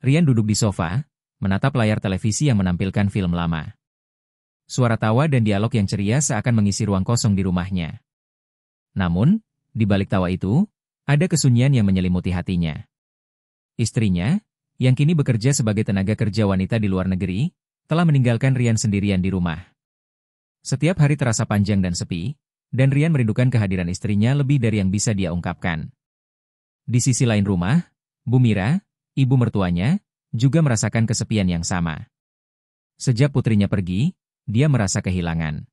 Rian duduk di sofa, menatap layar televisi yang menampilkan film lama. Suara tawa dan dialog yang ceria seakan mengisi ruang kosong di rumahnya. Namun, di balik tawa itu, ada kesunyian yang menyelimuti hatinya. Istrinya, yang kini bekerja sebagai tenaga kerja wanita di luar negeri, telah meninggalkan Rian sendirian di rumah. Setiap hari terasa panjang dan sepi, dan Rian merindukan kehadiran istrinya lebih dari yang bisa dia ungkapkan. Di sisi lain rumah, Bu Mira, ibu mertuanya, juga merasakan kesepian yang sama. Sejak putrinya pergi, dia merasa kehilangan.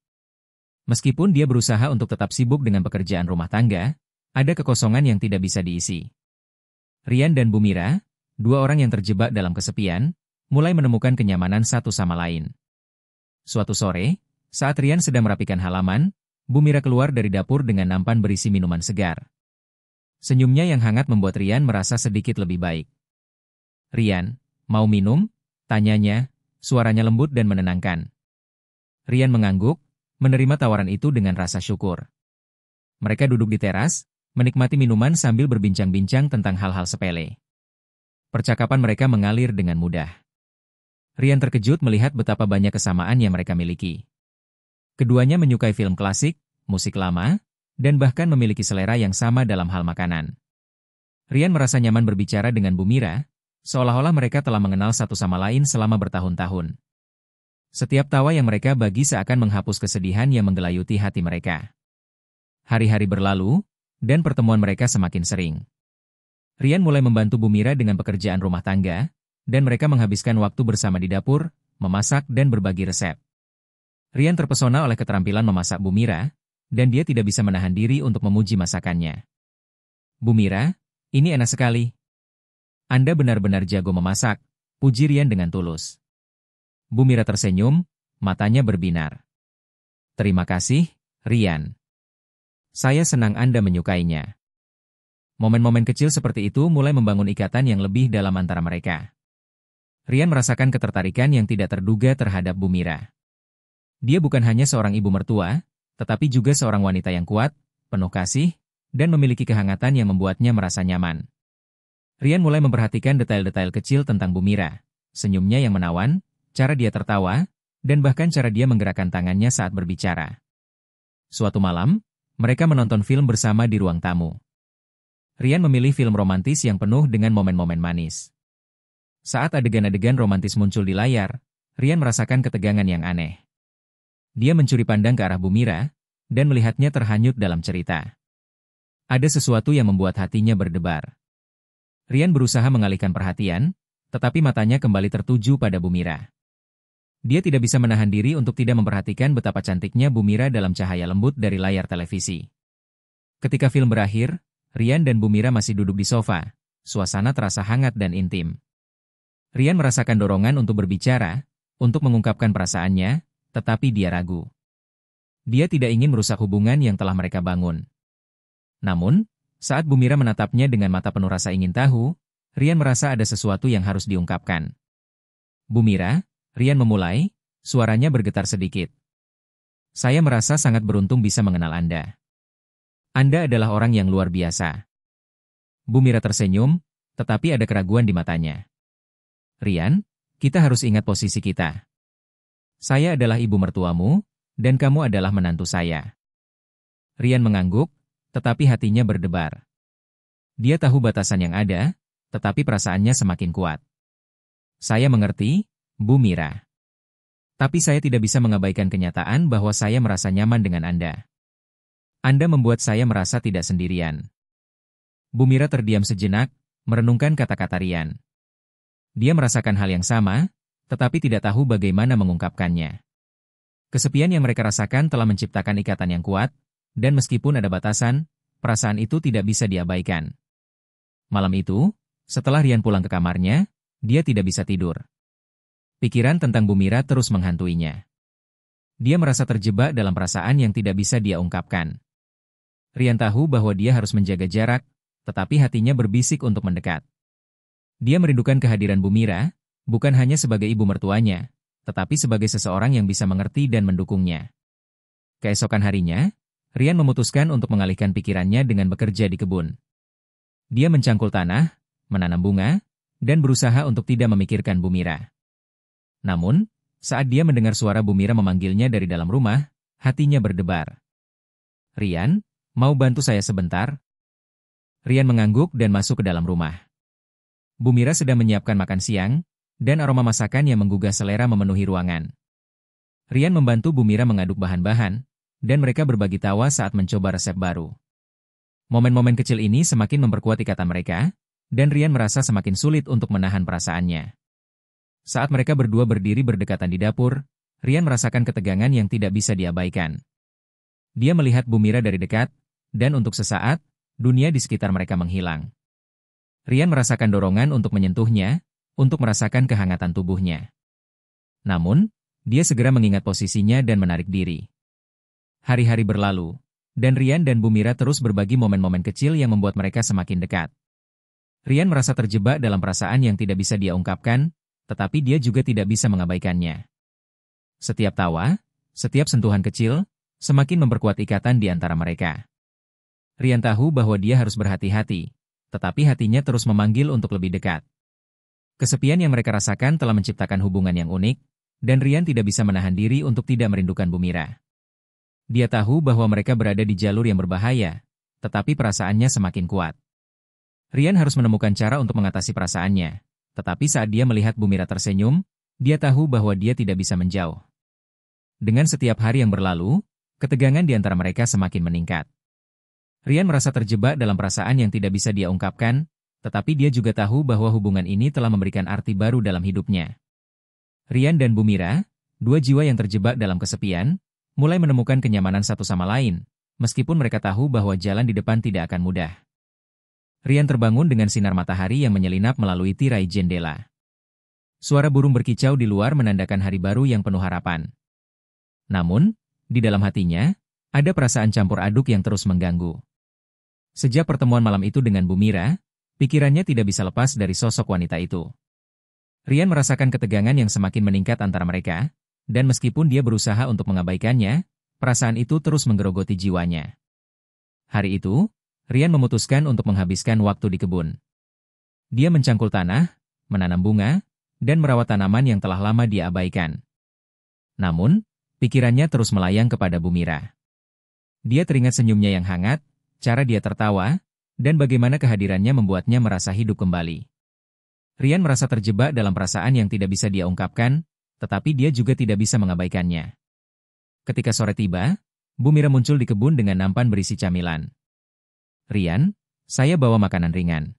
Meskipun dia berusaha untuk tetap sibuk dengan pekerjaan rumah tangga, ada kekosongan yang tidak bisa diisi. Rian dan Bu Mira, dua orang yang terjebak dalam kesepian, mulai menemukan kenyamanan satu sama lain. Suatu sore, saat Rian sedang merapikan halaman, Bu Mira keluar dari dapur dengan nampan berisi minuman segar. Senyumnya yang hangat membuat Rian merasa sedikit lebih baik. "Rian, mau minum?" tanyanya, suaranya lembut dan menenangkan. Rian mengangguk, menerima tawaran itu dengan rasa syukur. Mereka duduk di teras, menikmati minuman sambil berbincang-bincang tentang hal-hal sepele. Percakapan mereka mengalir dengan mudah. Rian terkejut melihat betapa banyak kesamaan yang mereka miliki. Keduanya menyukai film klasik, musik lama, dan bahkan memiliki selera yang sama dalam hal makanan. Rian merasa nyaman berbicara dengan Bu Mira, seolah-olah mereka telah mengenal satu sama lain selama bertahun-tahun. Setiap tawa yang mereka bagi seakan menghapus kesedihan yang menggelayuti hati mereka. Hari-hari berlalu, dan pertemuan mereka semakin sering. Rian mulai membantu Bu Mira dengan pekerjaan rumah tangga, dan mereka menghabiskan waktu bersama di dapur, memasak dan berbagi resep. Rian terpesona oleh keterampilan memasak Bu Mira, dan dia tidak bisa menahan diri untuk memuji masakannya. "Bu Mira, ini enak sekali. Anda benar-benar jago memasak," puji Rian dengan tulus. Bu Mira tersenyum, matanya berbinar. "Terima kasih, Rian. Saya senang Anda menyukainya." Momen-momen kecil seperti itu mulai membangun ikatan yang lebih dalam antara mereka. Rian merasakan ketertarikan yang tidak terduga terhadap Bu Mira. Dia bukan hanya seorang ibu mertua, tetapi juga seorang wanita yang kuat, penuh kasih, dan memiliki kehangatan yang membuatnya merasa nyaman. Rian mulai memperhatikan detail-detail kecil tentang Bu Mira, senyumnya yang menawan, cara dia tertawa, dan bahkan cara dia menggerakkan tangannya saat berbicara. Suatu malam, mereka menonton film bersama di ruang tamu. Rian memilih film romantis yang penuh dengan momen-momen manis. Saat adegan-adegan romantis muncul di layar, Rian merasakan ketegangan yang aneh. Dia mencuri pandang ke arah Bu Mira, dan melihatnya terhanyut dalam cerita. Ada sesuatu yang membuat hatinya berdebar. Rian berusaha mengalihkan perhatian, tetapi matanya kembali tertuju pada Bu Mira. Dia tidak bisa menahan diri untuk tidak memperhatikan betapa cantiknya Bu Mira dalam cahaya lembut dari layar televisi. Ketika film berakhir, Rian dan Bu Mira masih duduk di sofa, suasana terasa hangat dan intim. Rian merasakan dorongan untuk berbicara, untuk mengungkapkan perasaannya, tetapi dia ragu. Dia tidak ingin merusak hubungan yang telah mereka bangun. Namun, saat Bu Mira menatapnya dengan mata penuh rasa ingin tahu, Rian merasa ada sesuatu yang harus diungkapkan. "Bu Mira," Rian memulai, suaranya bergetar sedikit. "Saya merasa sangat beruntung bisa mengenal Anda. Anda adalah orang yang luar biasa." Bu Mira tersenyum, tetapi ada keraguan di matanya. "Rian, kita harus ingat posisi kita. Saya adalah ibu mertuamu, dan kamu adalah menantu saya." Rian mengangguk, tetapi hatinya berdebar. Dia tahu batasan yang ada, tetapi perasaannya semakin kuat. "Saya mengerti, Bu Mira. Tapi saya tidak bisa mengabaikan kenyataan bahwa saya merasa nyaman dengan Anda. Anda membuat saya merasa tidak sendirian." Bu Mira terdiam sejenak, merenungkan kata-kata Rian. Dia merasakan hal yang sama, tetapi tidak tahu bagaimana mengungkapkannya. Kesepian yang mereka rasakan telah menciptakan ikatan yang kuat, dan meskipun ada batasan, perasaan itu tidak bisa diabaikan. Malam itu, setelah Rian pulang ke kamarnya, dia tidak bisa tidur. Pikiran tentang Bu Mira terus menghantuinya. Dia merasa terjebak dalam perasaan yang tidak bisa dia ungkapkan. Rian tahu bahwa dia harus menjaga jarak, tetapi hatinya berbisik untuk mendekat. Dia merindukan kehadiran Bu Mira, bukan hanya sebagai ibu mertuanya, tetapi sebagai seseorang yang bisa mengerti dan mendukungnya. Keesokan harinya, Rian memutuskan untuk mengalihkan pikirannya dengan bekerja di kebun. Dia mencangkul tanah, menanam bunga, dan berusaha untuk tidak memikirkan Bu Mira. Namun, saat dia mendengar suara Bu Mira memanggilnya dari dalam rumah, hatinya berdebar. "Rian, mau bantu saya sebentar?" Rian mengangguk dan masuk ke dalam rumah. Bu Mira sedang menyiapkan makan siang, dan aroma masakan yang menggugah selera memenuhi ruangan. Rian membantu Bu Mira mengaduk bahan-bahan, dan mereka berbagi tawa saat mencoba resep baru. Momen-momen kecil ini semakin memperkuat ikatan mereka, dan Rian merasa semakin sulit untuk menahan perasaannya. Saat mereka berdua berdiri berdekatan di dapur, Rian merasakan ketegangan yang tidak bisa diabaikan. Dia melihat Bu Mira dari dekat, dan untuk sesaat, dunia di sekitar mereka menghilang. Rian merasakan dorongan untuk menyentuhnya, untuk merasakan kehangatan tubuhnya. Namun, dia segera mengingat posisinya dan menarik diri. Hari-hari berlalu, dan Rian dan Bu Mira terus berbagi momen-momen kecil yang membuat mereka semakin dekat. Rian merasa terjebak dalam perasaan yang tidak bisa dia ungkapkan, tetapi dia juga tidak bisa mengabaikannya. Setiap tawa, setiap sentuhan kecil, semakin memperkuat ikatan di antara mereka. Rian tahu bahwa dia harus berhati-hati, tetapi hatinya terus memanggil untuk lebih dekat. Kesepian yang mereka rasakan telah menciptakan hubungan yang unik, dan Rian tidak bisa menahan diri untuk tidak merindukan Bu Mira. Dia tahu bahwa mereka berada di jalur yang berbahaya, tetapi perasaannya semakin kuat. Rian harus menemukan cara untuk mengatasi perasaannya, tetapi saat dia melihat Bu Mira tersenyum, dia tahu bahwa dia tidak bisa menjauh. Dengan setiap hari yang berlalu, ketegangan di antara mereka semakin meningkat. Rian merasa terjebak dalam perasaan yang tidak bisa dia ungkapkan, tetapi dia juga tahu bahwa hubungan ini telah memberikan arti baru dalam hidupnya. Rian dan Bu Mira, dua jiwa yang terjebak dalam kesepian, mulai menemukan kenyamanan satu sama lain, meskipun mereka tahu bahwa jalan di depan tidak akan mudah. Rian terbangun dengan sinar matahari yang menyelinap melalui tirai jendela. Suara burung berkicau di luar menandakan hari baru yang penuh harapan. Namun, di dalam hatinya, ada perasaan campur aduk yang terus mengganggu. Sejak pertemuan malam itu dengan Bu Mira, pikirannya tidak bisa lepas dari sosok wanita itu. Rian merasakan ketegangan yang semakin meningkat antara mereka, dan meskipun dia berusaha untuk mengabaikannya, perasaan itu terus menggerogoti jiwanya. Hari itu, Rian memutuskan untuk menghabiskan waktu di kebun. Dia mencangkul tanah, menanam bunga, dan merawat tanaman yang telah lama dia abaikan. Namun, pikirannya terus melayang kepada Bu Mira. Dia teringat senyumnya yang hangat, cara dia tertawa, dan bagaimana kehadirannya membuatnya merasa hidup kembali. Rian merasa terjebak dalam perasaan yang tidak bisa dia ungkapkan, tetapi dia juga tidak bisa mengabaikannya. Ketika sore tiba, Bu Mira muncul di kebun dengan nampan berisi camilan. "Rian, saya bawa makanan ringan.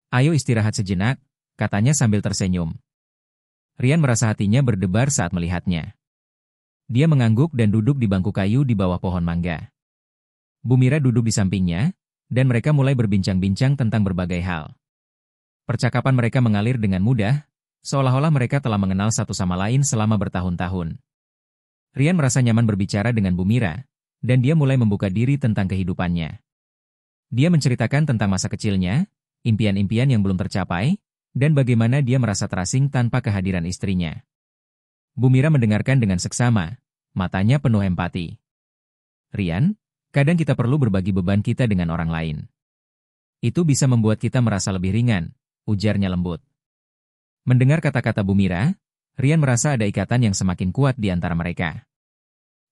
Ayo istirahat sejenak," katanya sambil tersenyum. Rian merasa hatinya berdebar saat melihatnya. Dia mengangguk dan duduk di bangku kayu di bawah pohon mangga. Bu Mira duduk di sampingnya, dan mereka mulai berbincang-bincang tentang berbagai hal. Percakapan mereka mengalir dengan mudah, seolah-olah mereka telah mengenal satu sama lain selama bertahun-tahun. Rian merasa nyaman berbicara dengan Bu Mira, dan dia mulai membuka diri tentang kehidupannya. Dia menceritakan tentang masa kecilnya, impian-impian yang belum tercapai, dan bagaimana dia merasa terasing tanpa kehadiran istrinya. Bu Mira mendengarkan dengan seksama, matanya penuh empati. "Rian, kadang kita perlu berbagi beban kita dengan orang lain. Itu bisa membuat kita merasa lebih ringan," ujarnya lembut. Mendengar kata-kata Bu Mira, Rian merasa ada ikatan yang semakin kuat di antara mereka.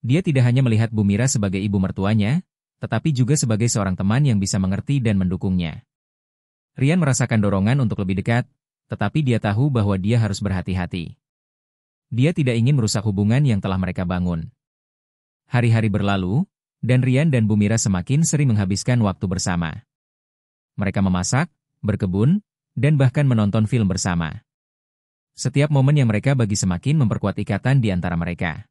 Dia tidak hanya melihat Bu Mira sebagai ibu mertuanya, tetapi juga sebagai seorang teman yang bisa mengerti dan mendukungnya. Rian merasakan dorongan untuk lebih dekat, tetapi dia tahu bahwa dia harus berhati-hati. Dia tidak ingin merusak hubungan yang telah mereka bangun. Hari-hari berlalu, dan Rian dan Bu Mira semakin sering menghabiskan waktu bersama. Mereka memasak, berkebun, dan bahkan menonton film bersama. Setiap momen yang mereka bagi semakin memperkuat ikatan di antara mereka.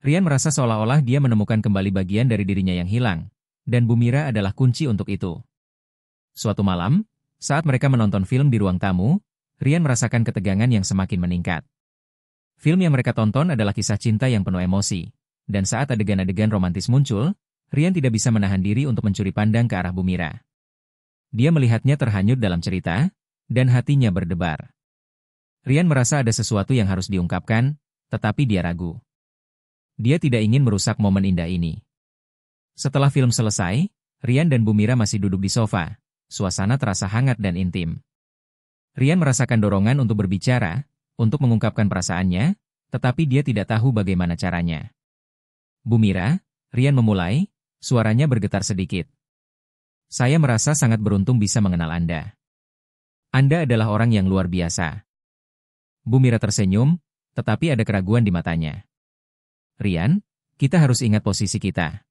Rian merasa seolah-olah dia menemukan kembali bagian dari dirinya yang hilang, dan Bu Mira adalah kunci untuk itu. Suatu malam, saat mereka menonton film di ruang tamu, Rian merasakan ketegangan yang semakin meningkat. Film yang mereka tonton adalah kisah cinta yang penuh emosi, dan saat adegan-adegan romantis muncul, Rian tidak bisa menahan diri untuk mencuri pandang ke arah Bu Mira. Dia melihatnya terhanyut dalam cerita, dan hatinya berdebar. Rian merasa ada sesuatu yang harus diungkapkan, tetapi dia ragu. Dia tidak ingin merusak momen indah ini. Setelah film selesai, Rian dan Bu Mira masih duduk di sofa. Suasana terasa hangat dan intim. Rian merasakan dorongan untuk berbicara, untuk mengungkapkan perasaannya, tetapi dia tidak tahu bagaimana caranya. Bu Mira, Rian memulai, suaranya bergetar sedikit. Saya merasa sangat beruntung bisa mengenal Anda. Anda adalah orang yang luar biasa. Bu Mira tersenyum, tetapi ada keraguan di matanya. Rian, kita harus ingat posisi kita.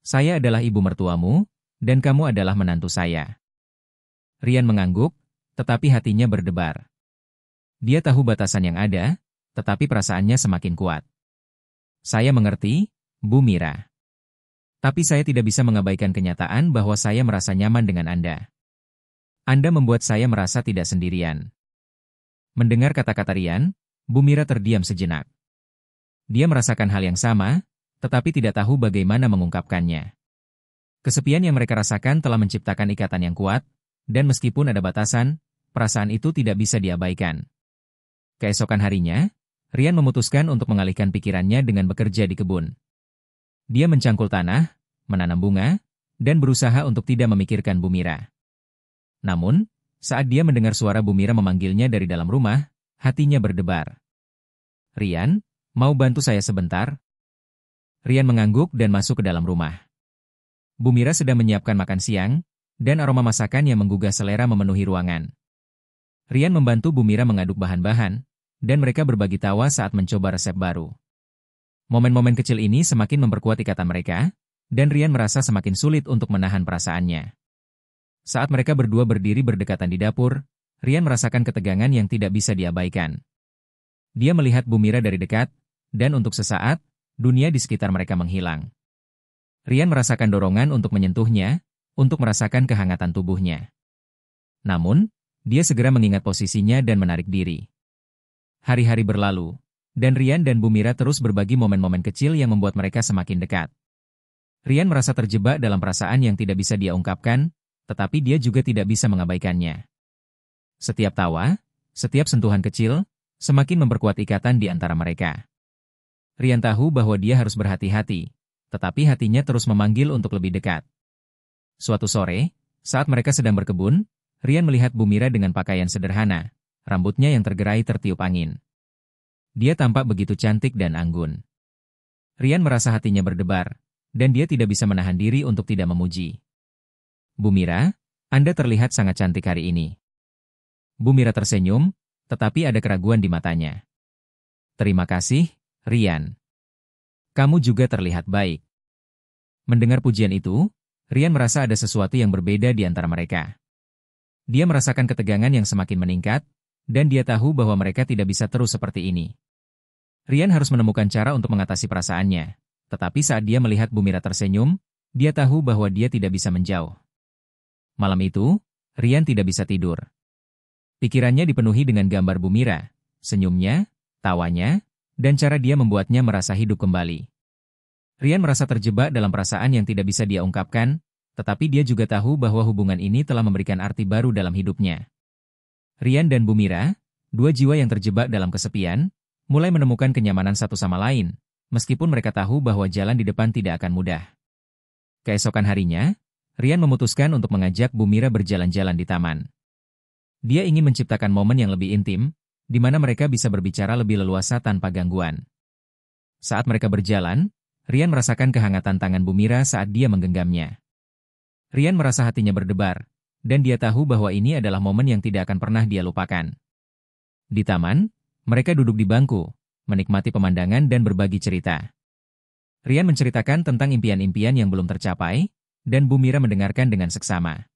Saya adalah ibu mertuamu, dan kamu adalah menantu saya. Rian mengangguk, tetapi hatinya berdebar. Dia tahu batasan yang ada, tetapi perasaannya semakin kuat. Saya mengerti, Bu Mira. Tapi saya tidak bisa mengabaikan kenyataan bahwa saya merasa nyaman dengan Anda. Anda membuat saya merasa tidak sendirian. Mendengar kata-kata Rian, Bu Mira terdiam sejenak. Dia merasakan hal yang sama, tetapi tidak tahu bagaimana mengungkapkannya. Kesepian yang mereka rasakan telah menciptakan ikatan yang kuat, dan meskipun ada batasan, perasaan itu tidak bisa diabaikan. Keesokan harinya, Rian memutuskan untuk mengalihkan pikirannya dengan bekerja di kebun. Dia mencangkul tanah, menanam bunga, dan berusaha untuk tidak memikirkan Bu Mira. Namun, saat dia mendengar suara Bu Mira memanggilnya dari dalam rumah, hatinya berdebar. Rian, mau bantu saya sebentar? Rian mengangguk dan masuk ke dalam rumah. Bu Mira sedang menyiapkan makan siang, dan aroma masakan yang menggugah selera memenuhi ruangan. Rian membantu Bu Mira mengaduk bahan-bahan, dan mereka berbagi tawa saat mencoba resep baru. Momen-momen kecil ini semakin memperkuat ikatan mereka, dan Rian merasa semakin sulit untuk menahan perasaannya. Saat mereka berdua berdiri berdekatan di dapur, Rian merasakan ketegangan yang tidak bisa diabaikan. Dia melihat Bu Mira dari dekat, dan untuk sesaat, dunia di sekitar mereka menghilang. Rian merasakan dorongan untuk menyentuhnya, untuk merasakan kehangatan tubuhnya. Namun, dia segera mengingat posisinya dan menarik diri. Hari-hari berlalu, dan Rian dan Bu Mira terus berbagi momen-momen kecil yang membuat mereka semakin dekat. Rian merasa terjebak dalam perasaan yang tidak bisa dia ungkapkan, tetapi dia juga tidak bisa mengabaikannya. Setiap tawa, setiap sentuhan kecil, semakin memperkuat ikatan di antara mereka. Rian tahu bahwa dia harus berhati-hati, tetapi hatinya terus memanggil untuk lebih dekat. Suatu sore, saat mereka sedang berkebun, Rian melihat Bu Mira dengan pakaian sederhana, rambutnya yang tergerai tertiup angin. Dia tampak begitu cantik dan anggun. Rian merasa hatinya berdebar, dan dia tidak bisa menahan diri untuk tidak memuji. Bu Mira, Anda terlihat sangat cantik hari ini. Bu Mira tersenyum, tetapi ada keraguan di matanya. Terima kasih, Rian. Kamu juga terlihat baik. Mendengar pujian itu, Rian merasa ada sesuatu yang berbeda di antara mereka. Dia merasakan ketegangan yang semakin meningkat, dan dia tahu bahwa mereka tidak bisa terus seperti ini. Rian harus menemukan cara untuk mengatasi perasaannya, tetapi saat dia melihat Bu Mira tersenyum, dia tahu bahwa dia tidak bisa menjauh. Malam itu, Rian tidak bisa tidur. Pikirannya dipenuhi dengan gambar Bu Mira, senyumnya, tawanya, dan cara dia membuatnya merasa hidup kembali. Rian merasa terjebak dalam perasaan yang tidak bisa dia ungkapkan, tetapi dia juga tahu bahwa hubungan ini telah memberikan arti baru dalam hidupnya. Rian dan Bu Mira, dua jiwa yang terjebak dalam kesepian, mulai menemukan kenyamanan satu sama lain, meskipun mereka tahu bahwa jalan di depan tidak akan mudah. Keesokan harinya, Rian memutuskan untuk mengajak Bu Mira berjalan-jalan di taman. Dia ingin menciptakan momen yang lebih intim, di mana mereka bisa berbicara lebih leluasa tanpa gangguan. Saat mereka berjalan, Rian merasakan kehangatan tangan Bu Mira saat dia menggenggamnya. Rian merasa hatinya berdebar, dan dia tahu bahwa ini adalah momen yang tidak akan pernah dia lupakan. Di taman, mereka duduk di bangku, menikmati pemandangan dan berbagi cerita. Rian menceritakan tentang impian-impian yang belum tercapai, dan Bu Mira mendengarkan dengan seksama.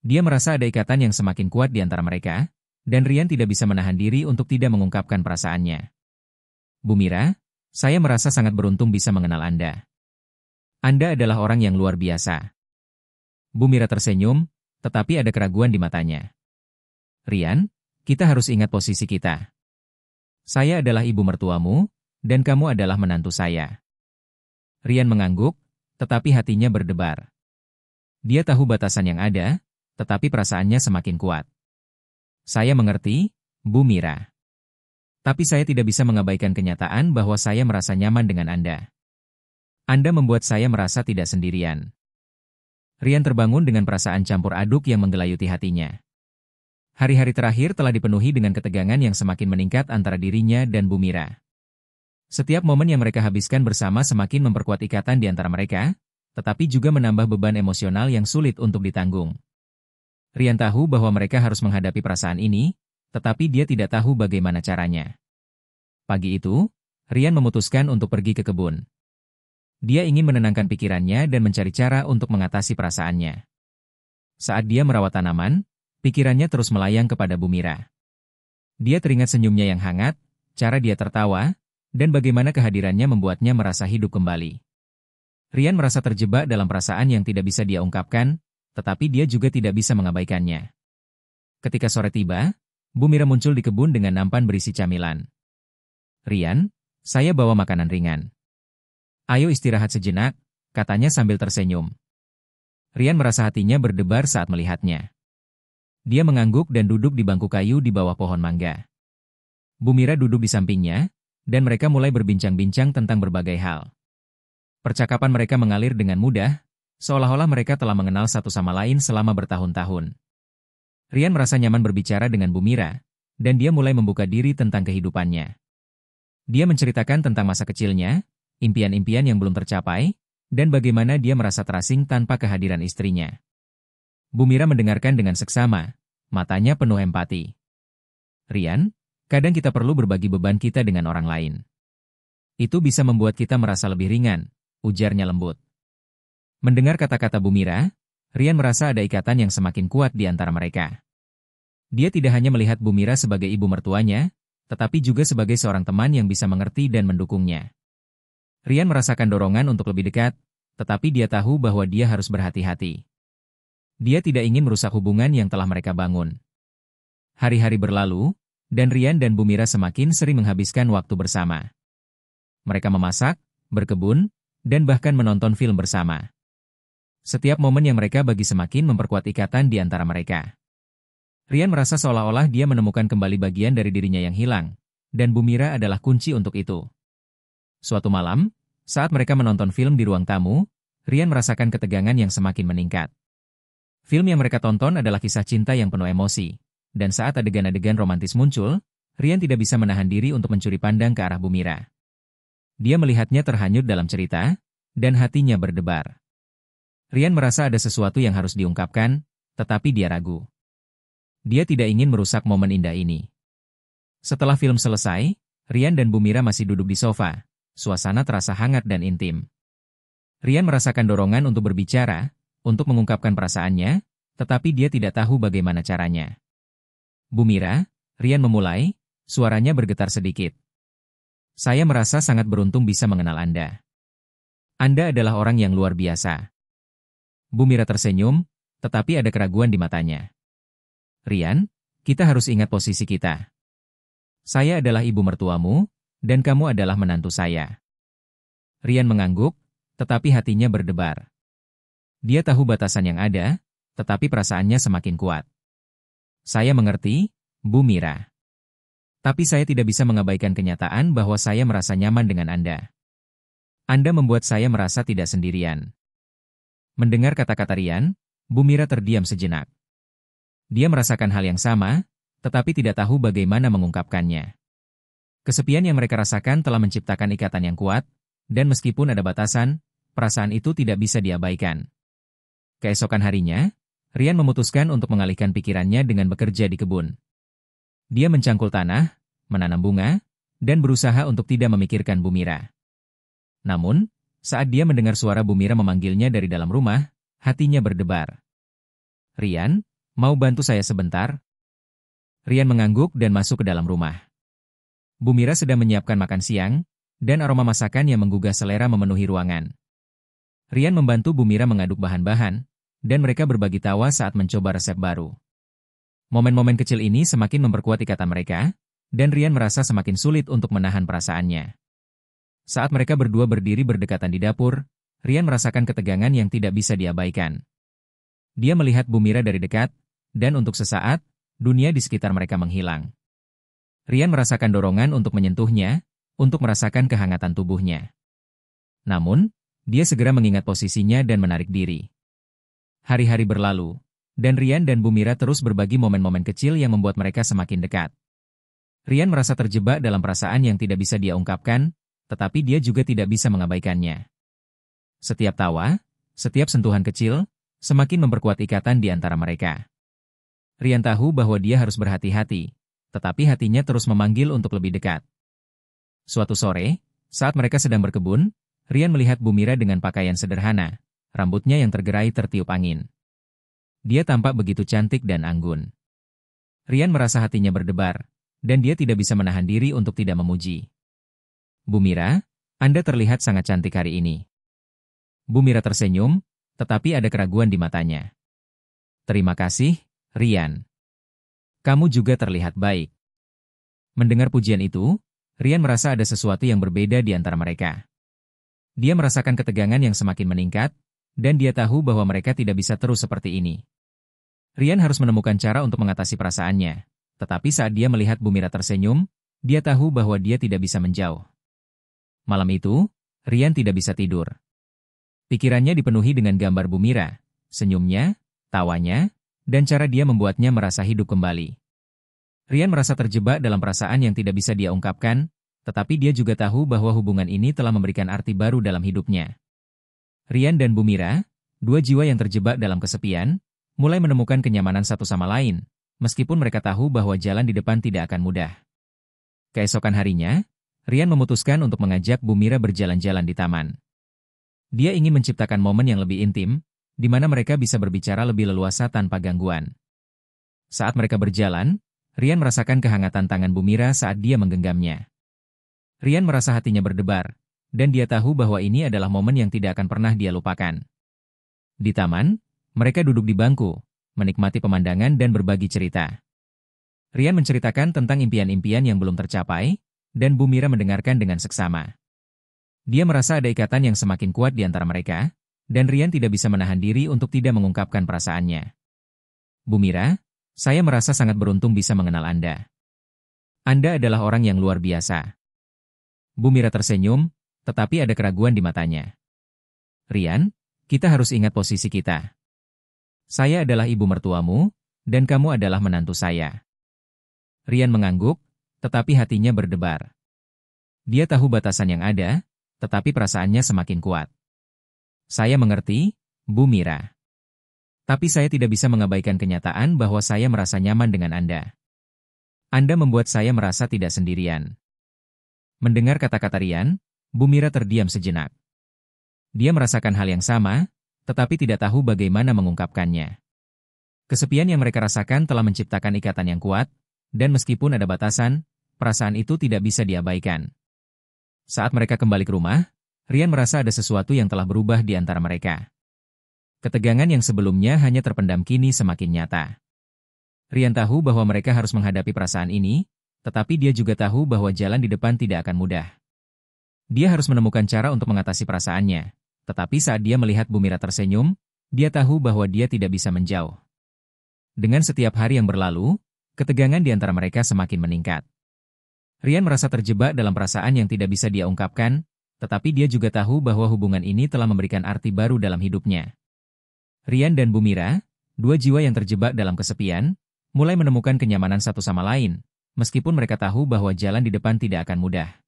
Dia merasa ada ikatan yang semakin kuat di antara mereka, dan Rian tidak bisa menahan diri untuk tidak mengungkapkan perasaannya. Bu Mira, saya merasa sangat beruntung bisa mengenal Anda. Anda adalah orang yang luar biasa. Bu Mira tersenyum, tetapi ada keraguan di matanya. Rian, kita harus ingat posisi kita. Saya adalah ibu mertuamu, dan kamu adalah menantu saya. Rian mengangguk, tetapi hatinya berdebar. Dia tahu batasan yang ada, tetapi perasaannya semakin kuat. Saya mengerti, Bu Mira. Tapi saya tidak bisa mengabaikan kenyataan bahwa saya merasa nyaman dengan Anda. Anda membuat saya merasa tidak sendirian. Rian terbangun dengan perasaan campur aduk yang menggelayuti hatinya. Hari-hari terakhir telah dipenuhi dengan ketegangan yang semakin meningkat antara dirinya dan Bu Mira. Setiap momen yang mereka habiskan bersama semakin memperkuat ikatan di antara mereka, tetapi juga menambah beban emosional yang sulit untuk ditanggung. Rian tahu bahwa mereka harus menghadapi perasaan ini, tetapi dia tidak tahu bagaimana caranya. Pagi itu, Rian memutuskan untuk pergi ke kebun. Dia ingin menenangkan pikirannya dan mencari cara untuk mengatasi perasaannya. Saat dia merawat tanaman, pikirannya terus melayang kepada Bu Mira. Dia teringat senyumnya yang hangat, cara dia tertawa, dan bagaimana kehadirannya membuatnya merasa hidup kembali. Rian merasa terjebak dalam perasaan yang tidak bisa dia ungkapkan, tetapi dia juga tidak bisa mengabaikannya. Ketika sore tiba, Bu Mira muncul di kebun dengan nampan berisi camilan. "Rian, saya bawa makanan ringan. Ayo istirahat sejenak," katanya sambil tersenyum. Rian merasa hatinya berdebar saat melihatnya. Dia mengangguk dan duduk di bangku kayu di bawah pohon mangga. Bu Mira duduk di sampingnya, dan mereka mulai berbincang-bincang tentang berbagai hal. Percakapan mereka mengalir dengan mudah, seolah-olah mereka telah mengenal satu sama lain selama bertahun-tahun. Rian merasa nyaman berbicara dengan Bu Mira, dan dia mulai membuka diri tentang kehidupannya. Dia menceritakan tentang masa kecilnya, impian-impian yang belum tercapai, dan bagaimana dia merasa terasing tanpa kehadiran istrinya. Bu Mira mendengarkan dengan seksama, matanya penuh empati. "Rian, kadang kita perlu berbagi beban kita dengan orang lain. Itu bisa membuat kita merasa lebih ringan," ujarnya lembut. Mendengar kata-kata Bu Mira, Rian merasa ada ikatan yang semakin kuat di antara mereka. Dia tidak hanya melihat Bu Mira sebagai ibu mertuanya, tetapi juga sebagai seorang teman yang bisa mengerti dan mendukungnya. Rian merasakan dorongan untuk lebih dekat, tetapi dia tahu bahwa dia harus berhati-hati. Dia tidak ingin merusak hubungan yang telah mereka bangun. Hari-hari berlalu, dan Rian dan Bu Mira semakin sering menghabiskan waktu bersama. Mereka memasak, berkebun, dan bahkan menonton film bersama. Setiap momen yang mereka bagi semakin memperkuat ikatan di antara mereka. Rian merasa seolah-olah dia menemukan kembali bagian dari dirinya yang hilang, dan Bu Mira adalah kunci untuk itu. Suatu malam, saat mereka menonton film di ruang tamu, Rian merasakan ketegangan yang semakin meningkat. Film yang mereka tonton adalah kisah cinta yang penuh emosi. Dan saat adegan-adegan romantis muncul, Rian tidak bisa menahan diri untuk mencuri pandang ke arah Bu Mira. Dia melihatnya terhanyut dalam cerita, dan hatinya berdebar. Rian merasa ada sesuatu yang harus diungkapkan, tetapi dia ragu. Dia tidak ingin merusak momen indah ini. Setelah film selesai, Rian dan Bu Mira masih duduk di sofa. Suasana terasa hangat dan intim. Rian merasakan dorongan untuk berbicara, untuk mengungkapkan perasaannya, tetapi dia tidak tahu bagaimana caranya. "Bu Mira," Rian memulai, suaranya bergetar sedikit. "Saya merasa sangat beruntung bisa mengenal Anda. Anda adalah orang yang luar biasa." Bu Mira tersenyum, tetapi ada keraguan di matanya. "Rian, kita harus ingat posisi kita. Saya adalah ibu mertuamu, dan kamu adalah menantu saya." Rian mengangguk, tetapi hatinya berdebar. Dia tahu batasan yang ada, tetapi perasaannya semakin kuat. "Saya mengerti, Bu Mira. Tapi saya tidak bisa mengabaikan kenyataan bahwa saya merasa nyaman dengan Anda. Anda membuat saya merasa tidak sendirian." Mendengar kata-kata Rian, Bu Mira terdiam sejenak. Dia merasakan hal yang sama, tetapi tidak tahu bagaimana mengungkapkannya. Kesepian yang mereka rasakan telah menciptakan ikatan yang kuat, dan meskipun ada batasan, perasaan itu tidak bisa diabaikan. Keesokan harinya, Rian memutuskan untuk mengalihkan pikirannya dengan bekerja di kebun. Dia mencangkul tanah, menanam bunga, dan berusaha untuk tidak memikirkan Bu Mira. Namun, saat dia mendengar suara Bu Mira memanggilnya dari dalam rumah, hatinya berdebar. "Rian, mau bantu saya sebentar?" Rian mengangguk dan masuk ke dalam rumah. Bu Mira sedang menyiapkan makan siang, dan aroma masakan yang menggugah selera memenuhi ruangan. Rian membantu Bu Mira mengaduk bahan-bahan, dan mereka berbagi tawa saat mencoba resep baru. Momen-momen kecil ini semakin memperkuat ikatan mereka, dan Rian merasa semakin sulit untuk menahan perasaannya. Saat mereka berdua berdiri berdekatan di dapur, Rian merasakan ketegangan yang tidak bisa diabaikan. Dia melihat Bu Mira dari dekat, dan untuk sesaat, dunia di sekitar mereka menghilang. Rian merasakan dorongan untuk menyentuhnya, untuk merasakan kehangatan tubuhnya. Namun, dia segera mengingat posisinya dan menarik diri. Hari-hari berlalu, dan Rian dan Bu Mira terus berbagi momen-momen kecil yang membuat mereka semakin dekat. Rian merasa terjebak dalam perasaan yang tidak bisa dia ungkapkan, tetapi dia juga tidak bisa mengabaikannya. Setiap tawa, setiap sentuhan kecil, semakin memperkuat ikatan di antara mereka. Rian tahu bahwa dia harus berhati-hati, tetapi hatinya terus memanggil untuk lebih dekat. Suatu sore, saat mereka sedang berkebun, Rian melihat Bu Mira dengan pakaian sederhana, rambutnya yang tergerai tertiup angin. Dia tampak begitu cantik dan anggun. Rian merasa hatinya berdebar, dan dia tidak bisa menahan diri untuk tidak memuji. Bu Mira, Anda terlihat sangat cantik hari ini. Bu Mira tersenyum, tetapi ada keraguan di matanya. Terima kasih, Rian. Kamu juga terlihat baik. Mendengar pujian itu, Rian merasa ada sesuatu yang berbeda di antara mereka. Dia merasakan ketegangan yang semakin meningkat, dan dia tahu bahwa mereka tidak bisa terus seperti ini. Rian harus menemukan cara untuk mengatasi perasaannya, tetapi saat dia melihat Bu Mira tersenyum, dia tahu bahwa dia tidak bisa menjauh. Malam itu, Rian tidak bisa tidur. Pikirannya dipenuhi dengan gambar Bu Mira, senyumnya, tawanya, dan cara dia membuatnya merasa hidup kembali. Rian merasa terjebak dalam perasaan yang tidak bisa dia ungkapkan, tetapi dia juga tahu bahwa hubungan ini telah memberikan arti baru dalam hidupnya. Rian dan Bu Mira, dua jiwa yang terjebak dalam kesepian, mulai menemukan kenyamanan satu sama lain, meskipun mereka tahu bahwa jalan di depan tidak akan mudah. Keesokan harinya, Rian memutuskan untuk mengajak Bu Mira berjalan-jalan di taman. Dia ingin menciptakan momen yang lebih intim, di mana mereka bisa berbicara lebih leluasa tanpa gangguan. Saat mereka berjalan, Rian merasakan kehangatan tangan Bu Mira saat dia menggenggamnya. Rian merasa hatinya berdebar, dan dia tahu bahwa ini adalah momen yang tidak akan pernah dia lupakan. Di taman, mereka duduk di bangku, menikmati pemandangan dan berbagi cerita. Rian menceritakan tentang impian-impian yang belum tercapai, dan Bu Mira mendengarkan dengan seksama. Dia merasa ada ikatan yang semakin kuat di antara mereka, dan Rian tidak bisa menahan diri untuk tidak mengungkapkan perasaannya. Bu Mira, saya merasa sangat beruntung bisa mengenal Anda. Anda adalah orang yang luar biasa. Bu Mira tersenyum, tetapi ada keraguan di matanya. Rian, kita harus ingat posisi kita. Saya adalah ibu mertuamu, dan kamu adalah menantu saya. Rian mengangguk, tetapi hatinya berdebar. Dia tahu batasan yang ada, tetapi perasaannya semakin kuat. Saya mengerti, Bu Mira. Tapi saya tidak bisa mengabaikan kenyataan bahwa saya merasa nyaman dengan Anda. Anda membuat saya merasa tidak sendirian. Mendengar kata-kata Rian, Bu Mira terdiam sejenak. Dia merasakan hal yang sama, tetapi tidak tahu bagaimana mengungkapkannya. Kesepian yang mereka rasakan telah menciptakan ikatan yang kuat, dan meskipun ada batasan, perasaan itu tidak bisa diabaikan. Saat mereka kembali ke rumah, Rian merasa ada sesuatu yang telah berubah di antara mereka. Ketegangan yang sebelumnya hanya terpendam kini semakin nyata. Rian tahu bahwa mereka harus menghadapi perasaan ini, tetapi dia juga tahu bahwa jalan di depan tidak akan mudah. Dia harus menemukan cara untuk mengatasi perasaannya, tetapi saat dia melihat Bu Mira tersenyum, dia tahu bahwa dia tidak bisa menjauh. Dengan setiap hari yang berlalu, ketegangan di antara mereka semakin meningkat. Rian merasa terjebak dalam perasaan yang tidak bisa dia ungkapkan, tetapi dia juga tahu bahwa hubungan ini telah memberikan arti baru dalam hidupnya. Rian dan Bu Mira, dua jiwa yang terjebak dalam kesepian, mulai menemukan kenyamanan satu sama lain, meskipun mereka tahu bahwa jalan di depan tidak akan mudah.